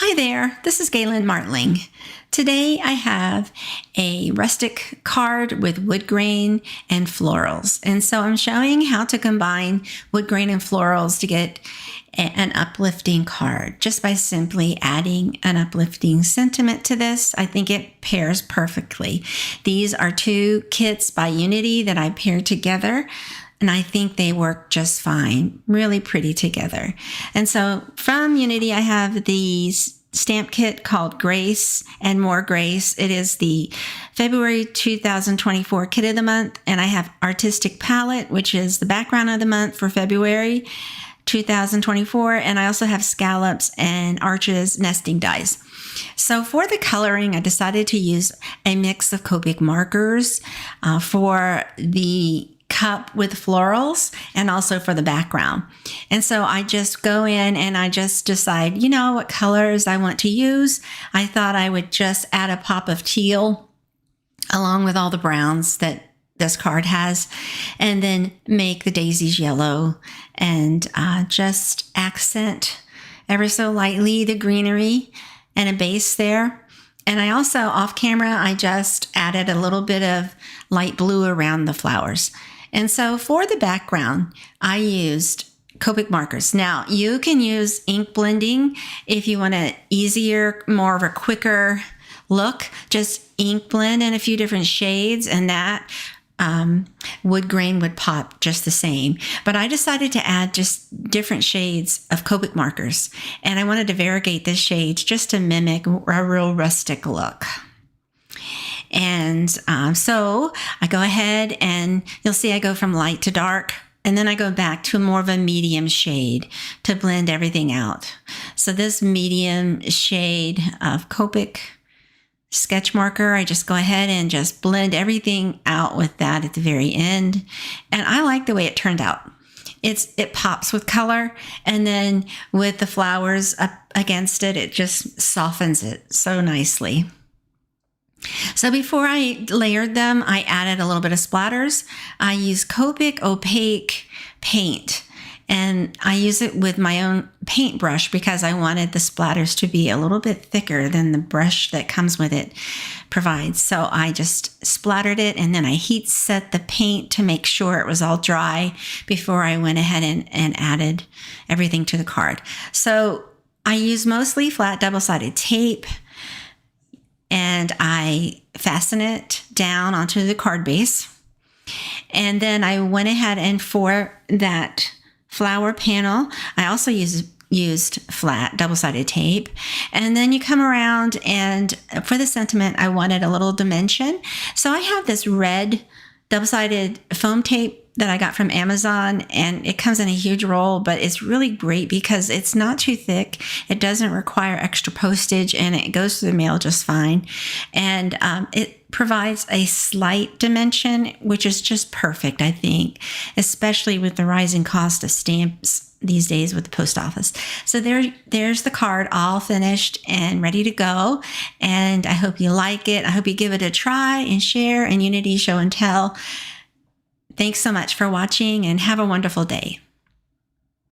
Hi there, this is Galen Martling. Today I have a rustic card with woodgrain and florals. And so I'm showing how to combine woodgrain and florals to get an uplifting card just by simply adding an uplifting sentiment to this. I think it pairs perfectly. These are two kits by Unity that I paired together, and I think they work just fine, really pretty together. And so from Unity, I have the stamp kit called Grace and More Grace. It is the February 2024 kit of the month, and I have Artistic Palette, which is the background of the month for February 2024, and I also have Scallops and Arches nesting dies. So for the coloring, I decided to use a mix of Copic markers for the cup with florals and also for the background. And so I just go in and I just decide, what colors I want to use. I thought I would just add a pop of teal along with all the browns that this card has, and then make the daisies yellow and just accent ever so lightly the greenery and a base there. And I also, off camera, I just added a little bit of light blue around the flowers. And so for the background, I used Copic markers. Now, you can use ink blending if you want an easier, more of a quicker look. Just ink blend in a few different shades, and that wood grain would pop just the same. But I decided to add just different shades of Copic markers, and I wanted to variegate this shade just to mimic a real rustic look. And so I go ahead and you'll see I go from light to dark, and then I go back to more of a medium shade to blend everything out. So this medium shade of Copic sketch marker, I just go ahead and just blend everything out with that at the very end. And I like the way it turned out. It pops with color, and then with the flowers up against it, it just softens it so nicely. So before I layered them, I added a little bit of splatters. I use Copic opaque paint, and I use it with my own paintbrush because I wanted the splatters to be a little bit thicker than the brush that comes with it provides. So I just splattered it, and then I heat set the paint to make sure it was all dry before I went ahead and added everything to the card. So I use mostly flat double-sided tape, and I fasten it down onto the card base. And then I went ahead, and for that flower panel, I also used flat double-sided tape. And then you come around, and for the sentiment, I wanted a little dimension. So I have this red double-sided foam tape that I got from Amazon, and it comes in a huge roll, but it's really great because it's not too thick. It doesn't require extra postage, and it goes through the mail just fine. And it provides a slight dimension, which is just perfect, I think, especially with the rising cost of stamps these days with the post office. So there's the card all finished and ready to go. And I hope you like it. I hope you give it a try and share in Unity Show and Tell. Thanks so much for watching, and have a wonderful day.